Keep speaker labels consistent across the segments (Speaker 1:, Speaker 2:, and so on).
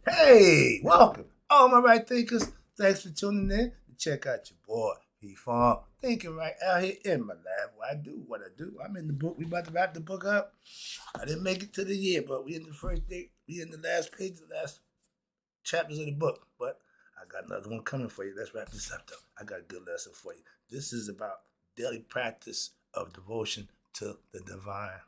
Speaker 1: Hey, welcome. All my right thinkers, thanks for tuning in to check out your boy, P Farm. Thinking right out here in my lab. What I do. I'm in the book. We about to wrap the book up. I didn't make it to the year, but we in the first day. We in the last page, the last chapters of the book. But I got another one coming for you. Let's wrap this up though. I got a good lesson for you. This is about daily practice of devotion to the divine,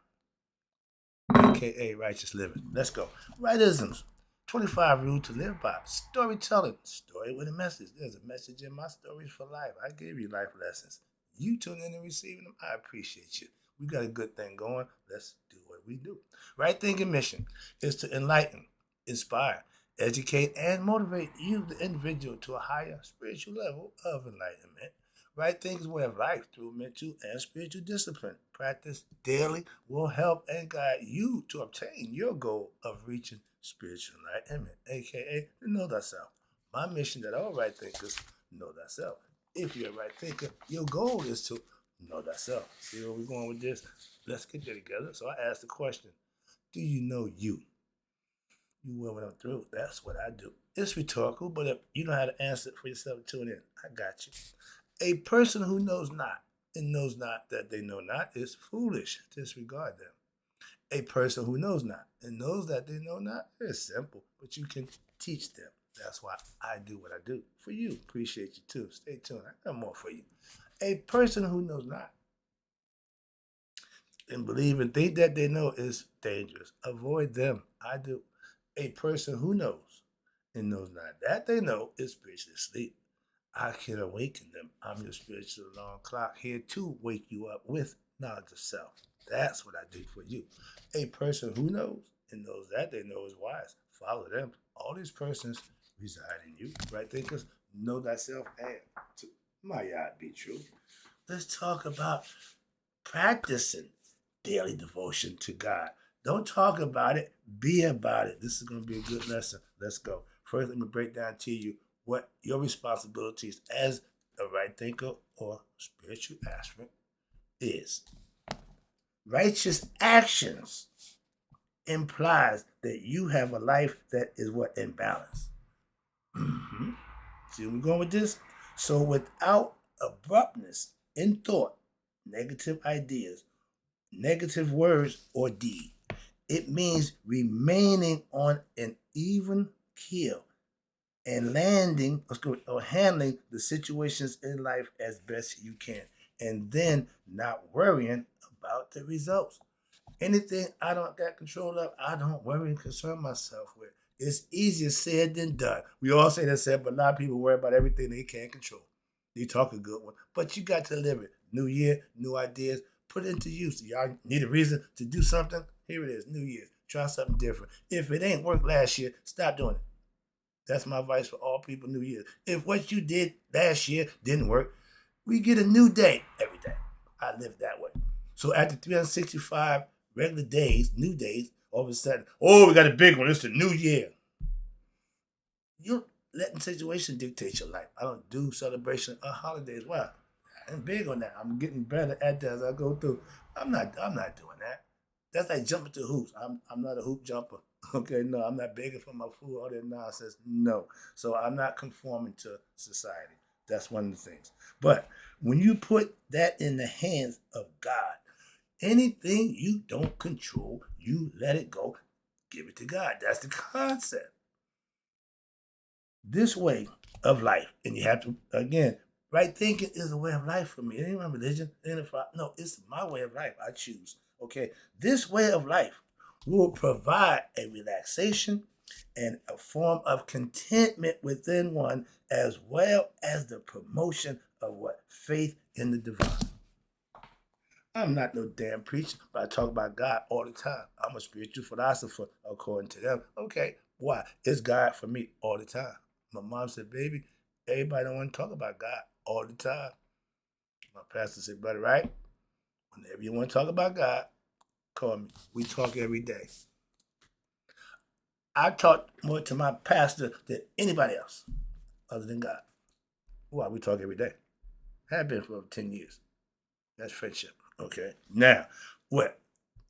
Speaker 1: aka righteous living. Let's go. Rightisms. 25 rules to live by. Storytelling. Story with a message. There's a message in my stories for life. I gave you life lessons. You tune in and receiving them. I appreciate you. We got a good thing going. Let's do what we do. Right thinking mission is to enlighten, inspire, educate, and motivate you, the individual, to a higher spiritual level of enlightenment. Right thinking way of life through mental and spiritual discipline. Practice daily will help and guide you to obtain your goal of reaching spiritual enlightenment, aka to know thyself. My mission that all right thinkers know thyself. If you're a right thinker, your goal is to know thyself. See where we're going with this? Let's get there together. So I asked the question, do you know you? You will when I'm through. That's what I do. It's rhetorical, but if you know how to answer it for yourself, tune in. I got you. A person who knows not and knows not that they know not is foolish. Disregard them. A person who knows not and knows that they know not is simple, but you can teach them. That's why I do what I do. For you, appreciate you too. Stay tuned. I got more for you. A person who knows not and believe and think that they know is dangerous. Avoid them. I do. A person who knows and knows not that they know is spiritually asleep. I can awaken them. I'm your spiritual alarm clock here to wake you up with knowledge of self. That's what I do for you. A person who knows and knows that they know is wise. Follow them. All these persons reside in you. Right thinkers, know thyself and to my God be true. Let's talk about practicing daily devotion to God. Don't talk about it, be about it. This is going to be a good lesson. Let's go. First, let me break down to you what your responsibilities as a right thinker or spiritual aspirant is. Righteous actions implies that you have a life that is what in balance. Mm-hmm. See where we're going with this? So without abruptness in thought, negative ideas, negative words, or deed, it means remaining on an even keel and landing or handling the situations in life as best you can, and then not worrying about the results. Anything I don't got control of, I don't worry and concern myself with. It's easier said than done. We all say that said, but a lot of people worry about everything they can't control. They talk a good one, but you got to live it. New year, new ideas, put it into use. Y'all need a reason to do something? Here it is, New Year's. Try something different. If it ain't worked last year, stop doing it. That's my advice for all people New Year. If what you did last year didn't work, we get a new day every day. I live that way. So after 365 regular days, new days, all of a sudden, oh, we got a big one. It's the new year. You're letting situation dictate your life. I don't do celebration of holidays. Why? I'm big on that. I'm getting better at that as I go through. I'm not doing that. That's like jumping through hoops. I'm not a hoop jumper. Okay, no, I'm not begging for my food, all that nonsense. No. So I'm not conforming to society. That's one of the things. But when you put that in the hands of God, anything you don't control, you let it go. Give it to God. That's the concept. This way of life, and you have to, again, right thinking is a way of life for me. It ain't my religion. It ain't if I, no, it's my way of life. I choose. Okay, this way of life will provide a relaxation and a form of contentment within one, as well as the promotion of what faith in the divine. I'm not no damn preacher, but I talk about God all the time. I'm a spiritual philosopher, according to them. Okay, why? It's God for me all the time. My mom said, baby, everybody don't want to talk about God all the time. My pastor said, brother, right? Whenever you want to talk about God, call me. We talk every day. I talk more to my pastor than anybody else other than God. Why? We talk every day. Have been for over 10 years. That's friendship. Okay. Now, what?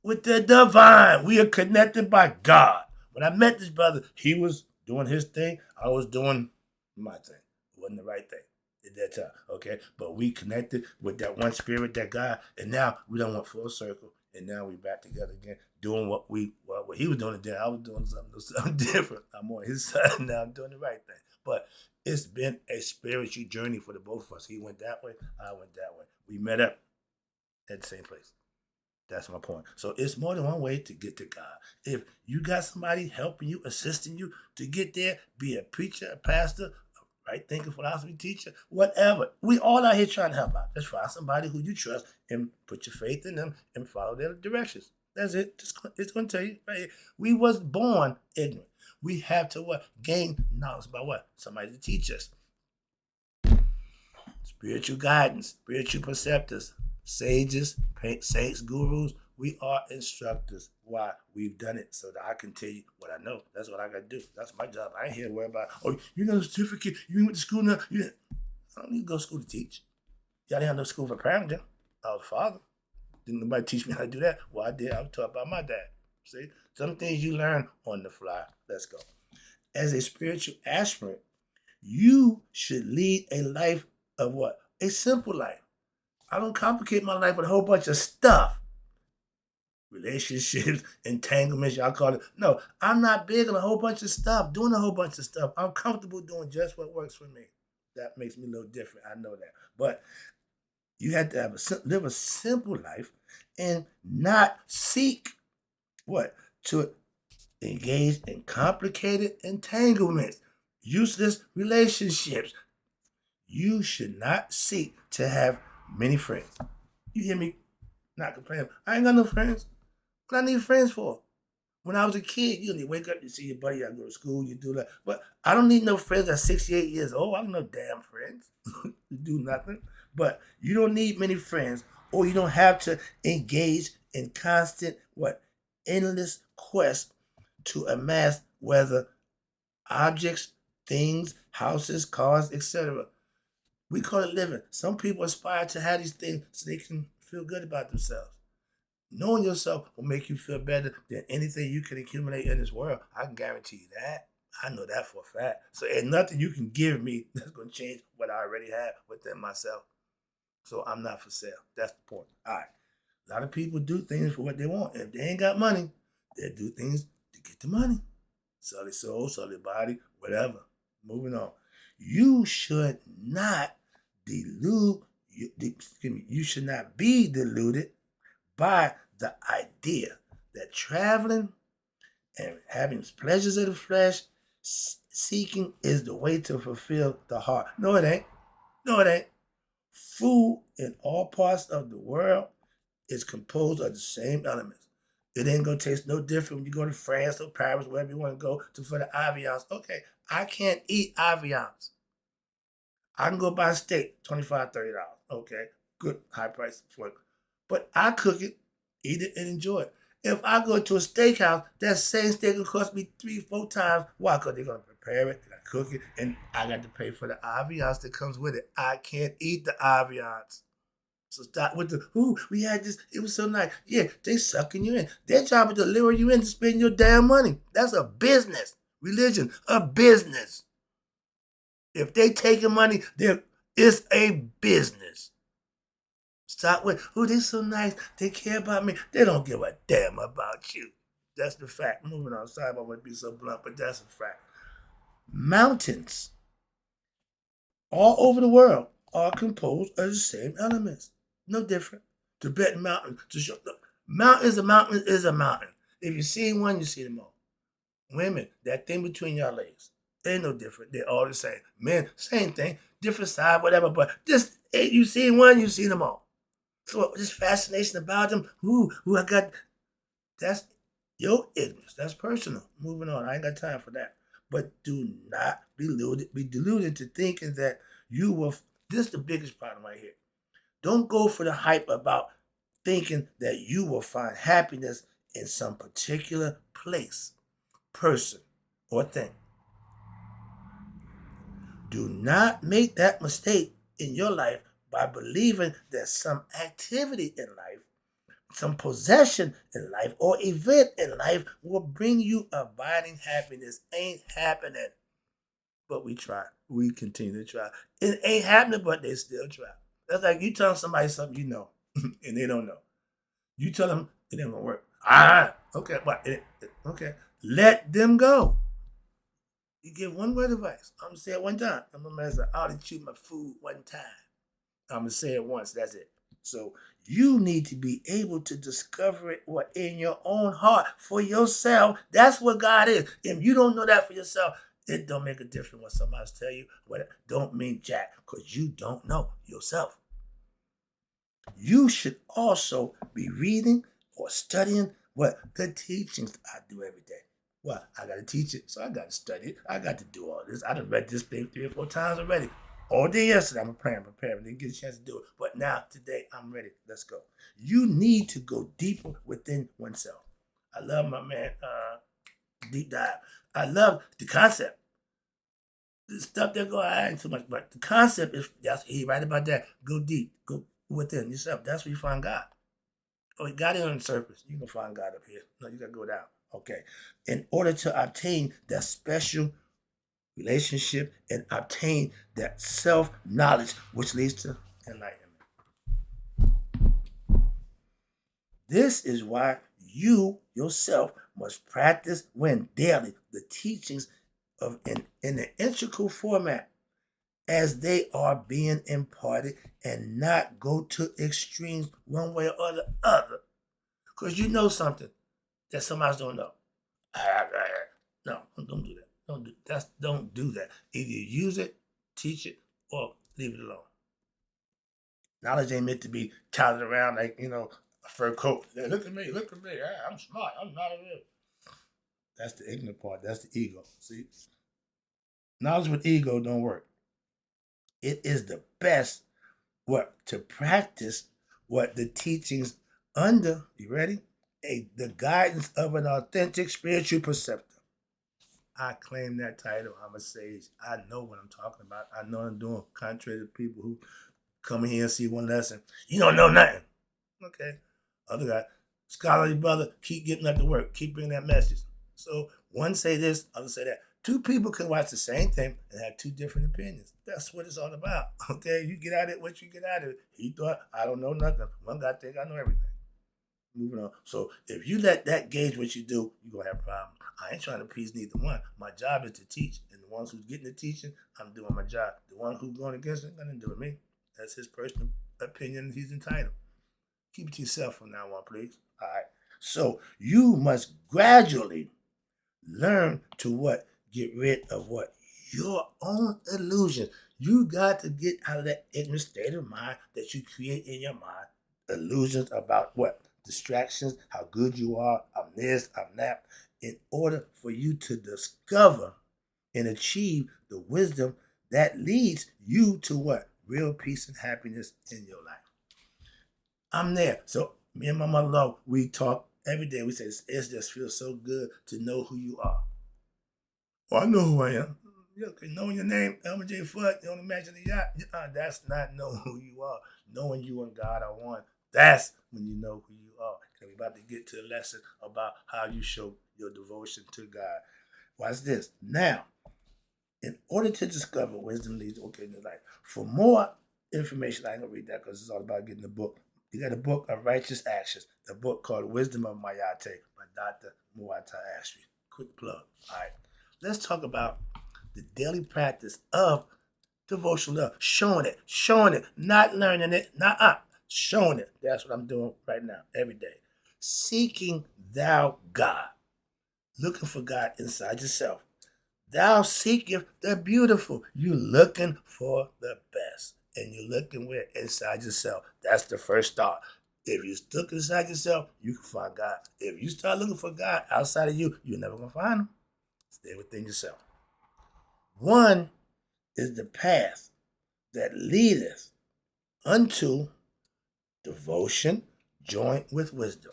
Speaker 1: With the divine, we are connected by God. When I met this brother, he was doing his thing. I was doing my thing. It wasn't the right thing at that time. Okay. But we connected with that one spirit, that God, and now we done went full circle. And now we back together again, doing what he was doing. And then I was doing something different. I'm on his side now. I'm doing the right thing. But it's been a spiritual journey for the both of us. He went that way. I went that way. We met up at the same place. That's my point. So it's more than one way to get to God. If you got somebody helping you, assisting you to get there, be a preacher, a pastor, a right thinking philosophy teacher, whatever. We all out here trying to help out. Just find somebody who you trust and put your faith in them and follow their directions. That's it. It's going to tell you right here. We was born ignorant. We have to what? Gain knowledge by what? Somebody to teach us. Spiritual guidance, spiritual preceptors, sages, saints, gurus. We are instructors. Why? We've done it so that I can tell you what I know. That's what I got to do. That's my job. I ain't here to worry about, oh, you know the certificate. You went to school now. I don't need to go to school to teach. Y'all didn't have no school for parenting. I was a father. Didn't nobody teach me how to do that? Well, I did. I was taught by my dad. See? Some things you learn on the fly. Let's go. As a spiritual aspirant, you should lead a life of what? A simple life. I don't complicate my life with a whole bunch of stuff. Relationships, entanglements, y'all call it. No, I'm not big on a whole bunch of stuff, doing a whole bunch of stuff. I'm comfortable doing just what works for me. That makes me a little different. I know that. But you have to live a simple life and not seek what? To engage in complicated entanglements, useless relationships. You should not seek to have many friends. You hear me not complaining? I ain't got no friends. What I need friends for? When I was a kid, you wake up, you see your buddy, I go to school, you do that. But I don't need no friends at 68 years old. I don't know damn friends. You do nothing. But you don't need many friends, or you don't have to engage in constant, what? Endless quest to amass whether objects, things, houses, cars, etc. We call it living. Some people aspire to have these things so they can feel good about themselves. Knowing yourself will make you feel better than anything you can accumulate in this world. I can guarantee you that. I know that for a fact. So there's nothing you can give me that's going to change what I already have within myself. So I'm not for sale. That's the point. All right. A lot of people do things for what they want. If they ain't got money, they do things to get the money. Sell their soul, sell their body, whatever. Moving on. You should not you should not be deluded by the idea that traveling and having pleasures of the flesh, seeking is the way to fulfill the heart. No, it ain't. No, it ain't. Food in all parts of the world is composed of the same elements. It ain't gonna taste no different when you go to France or Paris, wherever you want to go to for the aviance. Okay, I can't eat aviance. I can go buy a steak, $25, $30. Okay, good high price for it. But I cook it, eat it, and enjoy it. If I go to a steakhouse, that same steak will cost me 3, 4 times. Why? Because they're gonna prepare it, they're gonna cook it, and I got to pay for the aviance that comes with it. I can't eat the aviance. So stop with the, ooh, we had this, it was so nice. Yeah, they sucking you in. Their job is to lure you in to spend your damn money. That's a business. Religion, a business. If they taking money, it's a business. Stop with, oh, they so nice. They care about me. They don't give a damn about you. That's the fact. Moving on. Sorry about to be so blunt, but that's a fact. Mountains all over the world are composed of the same elements. No different. Tibetan mountain. Mountain is a mountain is a mountain. If you see one, you see them all. Women, that thing between your legs. They ain't no different. They're all the same. Men, same thing. Different side, whatever. But just, you see one, you see them all. So this fascination about them, I got, that's your ignorance. That's personal. Moving on. I ain't got time for that. But do not be deluded to thinking that you will, this is the biggest problem right here. Don't go for the hype about thinking that you will find happiness in some particular place, person, or thing. Do not make that mistake in your life by believing that some activity in life some possession in life or event in life will bring you abiding happiness. Ain't happening. But we try. We continue to try. It ain't happening, but they still try. That's like you telling somebody something you know, and they don't know. You tell them it ain't gonna work. Okay, but okay. Let them go. You give one word of advice. I'm gonna say it one time. I'm gonna say, I ought to chew my food one time. I'm gonna say it once. That's it. So you need to be able to discover it what in your own heart for yourself. That's what God is. If you don't know that for yourself, it don't make a difference what somebody else tell you. What don't mean jack, because you don't know yourself. You should also be reading or studying what the teachings I do every day. Well, I got to teach it, so I got to study it. I got to do all this. I done read this thing 3 or 4 times already. All day yesterday, I'm preparing. Didn't get a chance to do it. But now, today, I'm ready. Let's go. You need to go deeper within oneself. I love my man, Deep Dive. I love the concept. The stuff that go, I ain't too much, but the concept is, he right about that. Go deep. Go within yourself. That's where you find God. Oh, God ain't on the surface. You can find God up here. No, you got to go down. Okay. In order to obtain that special relationship and obtain that self-knowledge, which leads to enlightenment. This is why you yourself must practice when daily the teachings of in an integral format as they are being imparted and not go to extremes one way or the other. Because you know something that somebody else don't know. No, don't do that. Don't do that. Either use it, teach it, or leave it alone. Knowledge ain't meant to be touted around like, a fur coat. Hey, look at me. I'm smart. I'm not a real. That's the ignorant part. That's the ego. See? Knowledge with ego don't work. It is the best to practice what the teachings under, you ready? The guidance of an authentic spiritual perceptor. I claim that title. I'm a sage. I know what I'm talking about. I know what I'm doing, contrary to people who come in here and see one lesson. You don't know nothing. Okay. Other guy, scholarly brother, keep getting up to work. Keep bringing that message. So one say this, other say that. 2 people can watch the same thing and have 2 different opinions. That's what it's all about. Okay. You get out of it what you get out of it. He thought, I don't know nothing. One guy think I know everything. Moving on. So if you let that gauge what you do, you're going to have problems. I ain't trying to please neither one. My job is to teach. And the ones who's getting the teaching, I'm doing my job. The one who's going against it, nothing to do with me. That's his personal opinion. He's entitled. Keep it to yourself from now on, please. All right. So you must gradually learn to what? Get rid of what? Your own illusions. You got to get out of that ignorant state of mind that you create in your mind. Illusions about what? Distractions, how good you are, I'm this, I'm that, in order for you to discover and achieve the wisdom that leads you to what? Real peace and happiness in your life. I'm there. So me and my mother-in-law, we talk every day. We say, it just feels so good to know who you are. Well, I know who I am. Okay, knowing your name, Elmer J. Fudd, you don't imagine the yacht. That's not knowing who you are. Knowing you and God are one. That's when you know who you are. And we're about to get to a lesson about how you show your devotion to God. Watch this. Now, in order to discover wisdom leads in your life. For more information, I ain't gonna read that because it's all about getting the book. You got a book of righteous actions, a book called Wisdom of Mayate by Dr. Muata Ashby. Quick plug. All right. Let's talk about the daily practice of devotional love. Showing it, not learning it, showing it. That's what I'm doing right now, every day. Seeking thou God. Looking for God inside yourself. Thou seeketh the beautiful. You looking for the best. And you're looking where? Inside yourself. That's the first thought. If you look inside yourself, you can find God. If you start looking for God outside of you, you're never going to find him. Stay within yourself. One is the path that leadeth unto devotion joint with wisdom.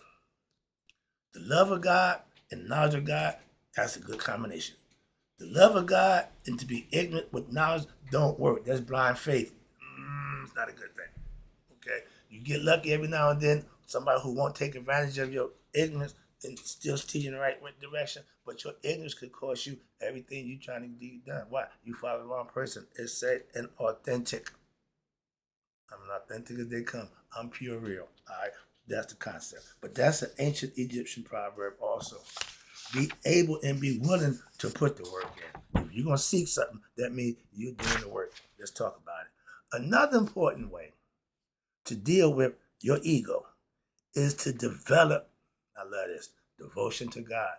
Speaker 1: The love of God and knowledge of God, that's a good combination. The love of God and to be ignorant with knowledge don't work. That's blind faith. It's not a good thing. Okay? You get lucky every now and then. somebody who won't take advantage of your ignorance and still steer you in the right direction. But your ignorance could cost you everything you're trying to get done. Why? You follow the wrong person. It said an authentic. I'm authentic as they come. I'm pure real. All right. That's the concept. But that's an ancient Egyptian proverb also. Be able and be willing to put the work in. If you're going to seek something, that means you're doing the work. Let's talk about it. Another important way to deal with your ego is to develop, I love this, devotion to God.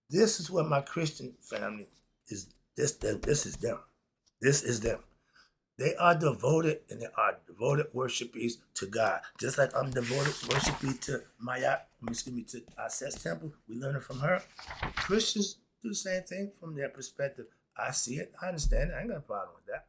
Speaker 1: This is what my Christian family is. This is them. This is them. They are devoted and they are devoted worshipers to God. Just like I'm devoted worshiper to to Aset's temple. We learn it from her. Christians do the same thing from their perspective. I see it. I understand it. I ain't got a problem with that.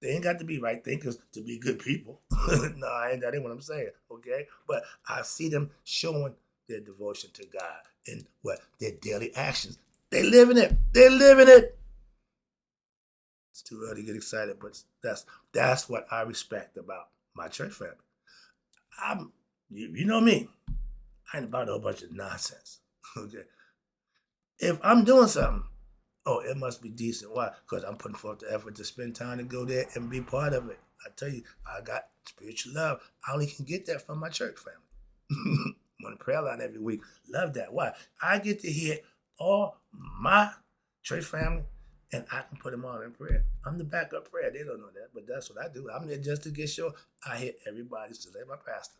Speaker 1: They ain't got to be right thinkers to be good people. No, that ain't what I'm saying. Okay? But I see them showing their devotion to God in what? Their daily actions. They live in it. They live in it. It's too early to get excited, but that's what I respect about my church family. You know me. I ain't about a bunch of nonsense. Okay. If I'm doing something, oh, it must be decent. Why? Because I'm putting forth the effort to spend time to go there and be part of it. I tell you, I got spiritual love. I only can get that from my church family. I'm on the prayer line every week. Love that. Why? I get to hear all my church family and I can put them all in prayer. I'm the backup prayer. They don't know that, but that's what I do. I'm there just to get sure I hit everybody. So like my pastor.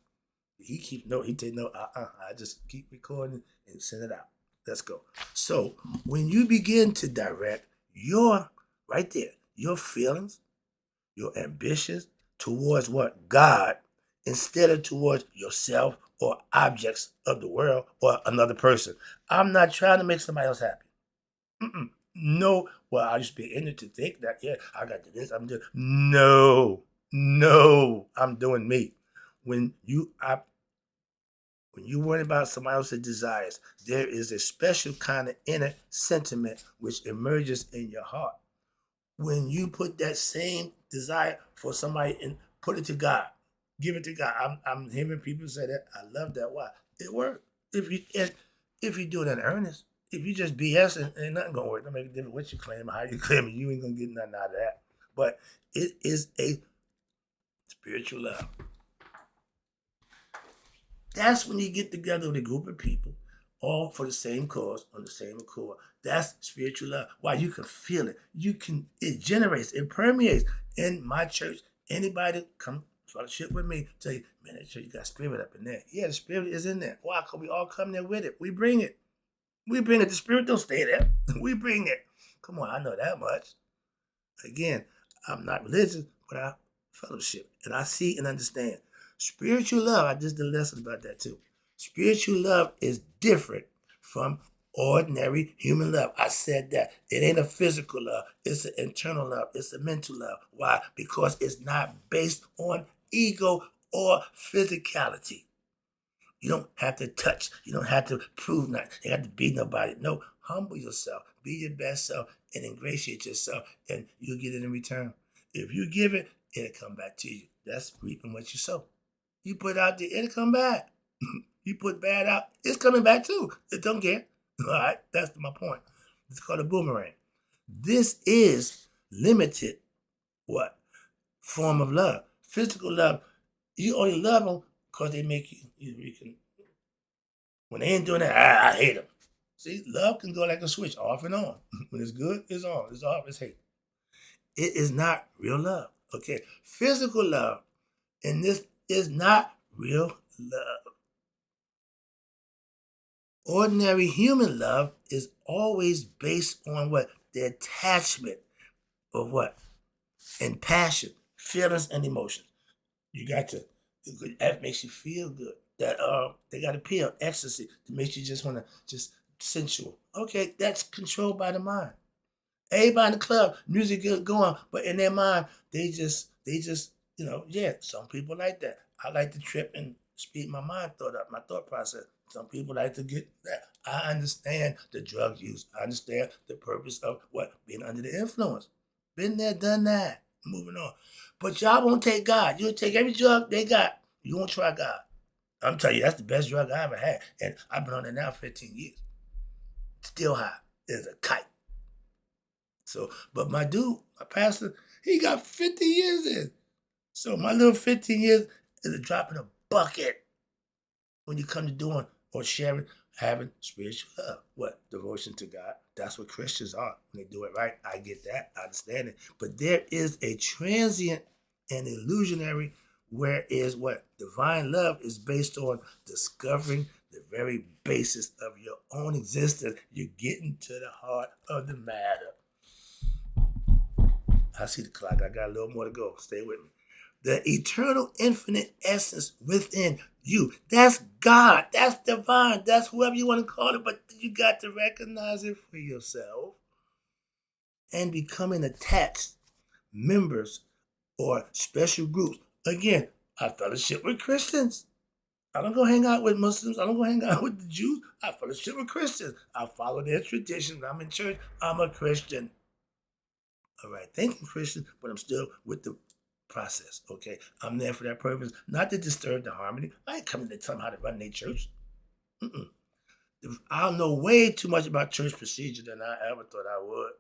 Speaker 1: He keep no. He take no. I just keep recording and send it out. Let's go. So when you begin to direct your right there, your feelings, your ambitions towards what God, instead of towards yourself or objects of the world or another person. I'm not trying to make somebody else happy. Mm-mm. No, well, I just be in it to think that, yeah, I got to this, I'm doing. No, I'm doing me. When you I when you worry about somebody else's desires, there is a special kind of inner sentiment which emerges in your heart. When you put that same desire for somebody and put it to God, give it to God. I'm hearing people say that. I love that. Why? It works. If you do it in earnest, if you just BS and ain't nothing gonna work. Don't make a difference what you claim, how you claim it. You ain't gonna get nothing out of that. But it is a spiritual love. That's when you get together with a group of people, all for the same cause, on the same accord. That's spiritual love. Why? You can feel it. It generates, it permeates. In my church, anybody that come fellowship with me, tell you, man, that church, you got spirit up in there. Yeah, the spirit is in there. Why? Because we all come there with it. We bring it. We bring it. The spirit don't stay there. We bring it. Come on, I know that much. Again, I'm not religious, but I fellowship. And I see and understand. Spiritual love, I just did a lesson about that too. Spiritual love is different from ordinary human love. I said that. It ain't a physical love. It's an internal love. It's a mental love. Why? Because it's not based on ego or physicality. You don't have to touch. You don't have to prove nothing. You don't have to be nobody. No, humble yourself. Be your best self and ingratiate yourself, and you'll get it in return. If you give it, it'll come back to you. That's reaping what you sow. You put out there, it'll come back. You put bad out, it's coming back too. It don't care. All right, that's my point. It's called a boomerang. This is limited, what? Form of love. Physical love, you only love them because they make you can, when they ain't doing that, I hate them. See, love can go like a switch, off and on. When it's good, it's on. It's off, it's hate. It is not real love. Okay, physical love, and this is not real love. Ordinary human love is always based on what? The attachment of what? And passion, feelings, and emotions. You got to, that makes you feel good. That they got a pill, ecstasy, that makes you just want to just sensual. Okay, that's controlled by the mind. Everybody in the club, music is going, but in their mind, yeah, some people like that. I like to trip and speed my mind thought up, my thought process. Some people like to get that. I understand the drug use. I understand the purpose of what? Being under the influence. Been there, done that. Moving on. But y'all won't take God. You'll take every drug they got. You won't try God. I'm telling you, that's the best drug I ever had. And I've been on it now 15 years. Still high as a kite. So, but my dude, my pastor, he got 50 years in. So my little 15 years is a drop in a bucket when you come to doing or sharing, having spiritual love. What? Devotion to God. That's what Christians are. When they do it right, I get that. I understand it. But there is a transient and illusionary, whereas what? Divine love is based on discovering the very basis of your own existence. You're getting to the heart of the matter. I see the clock. I got a little more to go. Stay with me. The eternal, infinite essence within you. That's God. That's divine. That's whoever you want to call it. But you got to recognize it for yourself. And becoming attached members or special groups. Again, I fellowship with Christians. I don't go hang out with Muslims. I don't go hang out with the Jews. I fellowship with Christians. I follow their traditions. I'm in church. I'm a Christian. All right, thinking Christian, but I'm still with the process, okay? I'm there for that purpose, not to disturb the harmony. I ain't coming to tell them how to run their church. Mm-mm. I know way too much about church procedure than I ever thought I would.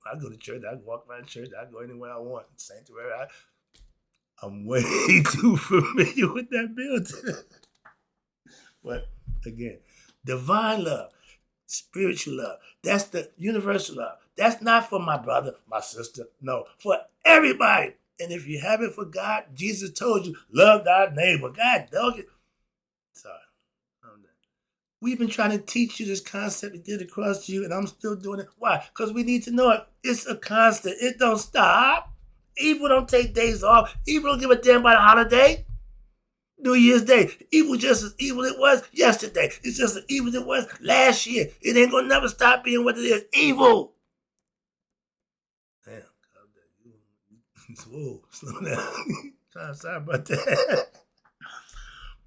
Speaker 1: I go to church, I walk around church, I go anywhere I want. Sanctuary, I'm way too familiar with that building. But again, divine love, spiritual love, that's the universal love. That's not for my brother, my sister. No, for everybody. And if you have it for God, Jesus told you, love thy neighbor. God, dog it. Sorry. We've been trying to teach you this concept and get it across to you, and I'm still doing it. Why? Because we need to know it. It's a constant. It don't stop. Evil don't take days off. Evil don't give a damn about a holiday. New Year's Day. Evil just as evil it was yesterday. It's just as evil as it was last year. It ain't gonna never stop being what it is. Evil. Damn. Whoa, slow down. Sorry about that.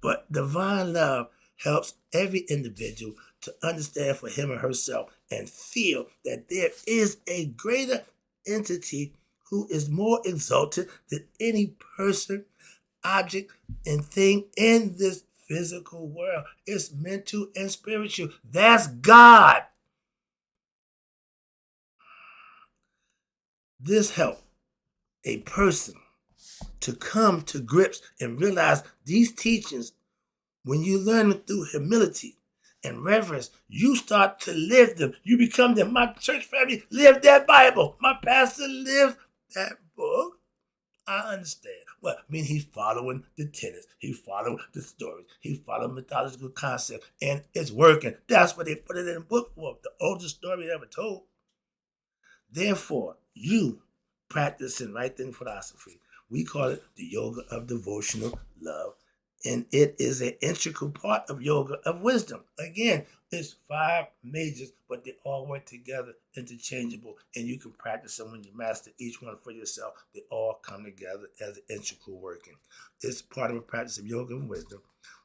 Speaker 1: But divine love helps every individual to understand for him or herself and feel that there is a greater entity who is more exalted than any person, object, and thing in this physical world. It's mental and spiritual. That's God. This helps a person to come to grips and realize these teachings. When you learn them through humility and reverence, you start to live them. You become them. My church family lived that Bible. My pastor lived that book. I understand. Well, I mean, he's following the tenets. He's following the stories. He's following mythological concepts. And it's working. That's what they put it in the book for. The oldest story ever told. Therefore, you practicing right thing philosophy. We call it the yoga of devotional love. And it is an integral part of yoga of wisdom. Again, it's 5 majors, but they all work together, interchangeable, and you can practice them when you master each one for yourself. They all come together as an integral working. It's part of a practice of yoga and wisdom.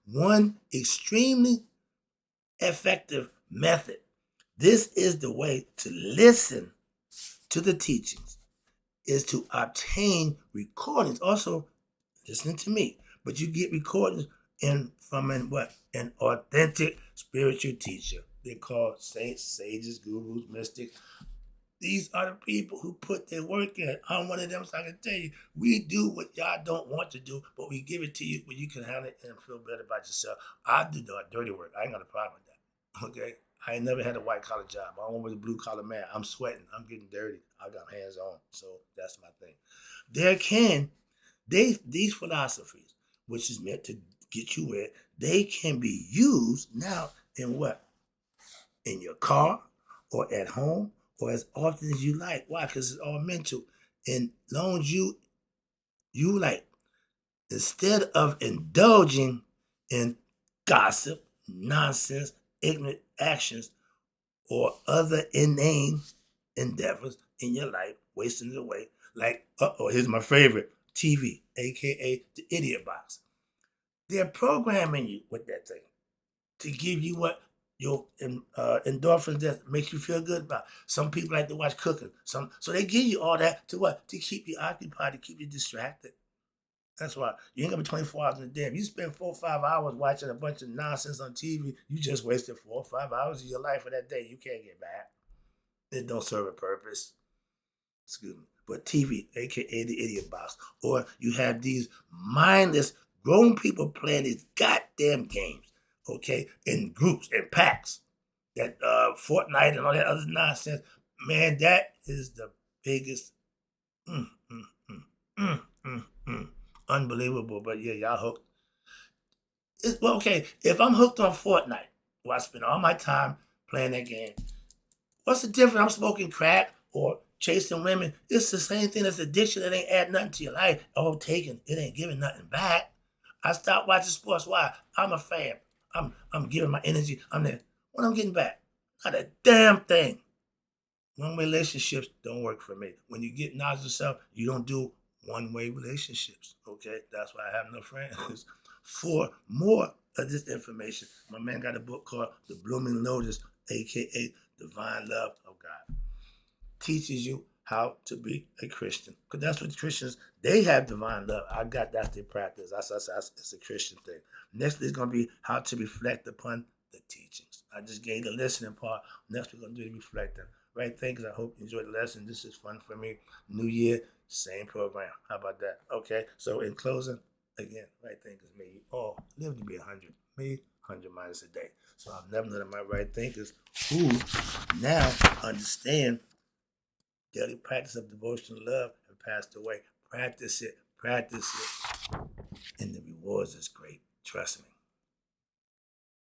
Speaker 1: One extremely effective method. This is the way to listen to the teachings, is to obtain recordings. Also, listening to me. But you get recordings from an authentic spiritual teacher. They're called saints, sages, gurus, mystics. These are the people who put their work in. I'm one of them, so I can tell you, we do what y'all don't want to do, but we give it to you where you can handle it and feel better about yourself. I do the dirty work. I ain't got a problem with that. Okay? I ain't never had a white collar job. I'm with a blue collar man. I'm sweating. I'm getting dirty. I got hands on. So that's my thing. These philosophies, which is meant to get you where they can be used now in what? In your car or at home or as often as you like. Why? Because it's all mental. And as long as you like, instead of indulging in gossip, nonsense, ignorant actions, or other inane endeavors in your life, wasting it away. Like, here's my favorite, TV, aka the idiot box. They're programming you with that thing to give you what your endorphins that makes you feel good about. Some people like to watch cooking. So they give you all that to what? To keep you occupied, to keep you distracted. That's why you ain't gonna be 24 hours in a day. If you spend 4 or 5 hours watching a bunch of nonsense on TV, you just wasted 4 or 5 hours of your life for that day. You can't get back. It don't serve a purpose. Excuse me. But TV, aka the idiot box, or you have these mindless grown people playing these goddamn games, okay, in groups and packs. That Fortnite and all that other nonsense, man, that is the biggest, mm, mm, mm, mm, mm. Unbelievable. But yeah, y'all hooked. Well, okay, if I'm hooked on Fortnite, where I spend all my time playing that game, what's the difference? I'm smoking crack or chasing women. It's the same thing as addiction. It ain't add nothing to your life. All taken. It ain't giving nothing back. I stopped watching sports. Why? I'm a fan. I'm giving my energy. I'm there. What I'm getting back? Not a damn thing. One relationships don't work for me. When you get knowledge of yourself, you don't do one-way relationships. Okay, that's why I have no friends. For more of this information, my man got a book called The Blooming Lotus, aka Divine Love of God. Teaches you how to be a Christian. Because that's what Christians, they have divine love. I got that's their practice. That's it's a Christian thing. Next is going to be how to reflect upon the teachings. I just gave the listening part. Next we're going to do the reflecting. Right, thanks. I hope you enjoyed the lesson. This is fun for me. New year, same program. How about that? Okay, so in closing, again, right thinkers may you all live to be 100. Maybe 100 minus a day. So I've never known my right thinkers who now understand daily practice of devotional love have passed away. Practice it, and the rewards is great. Trust me.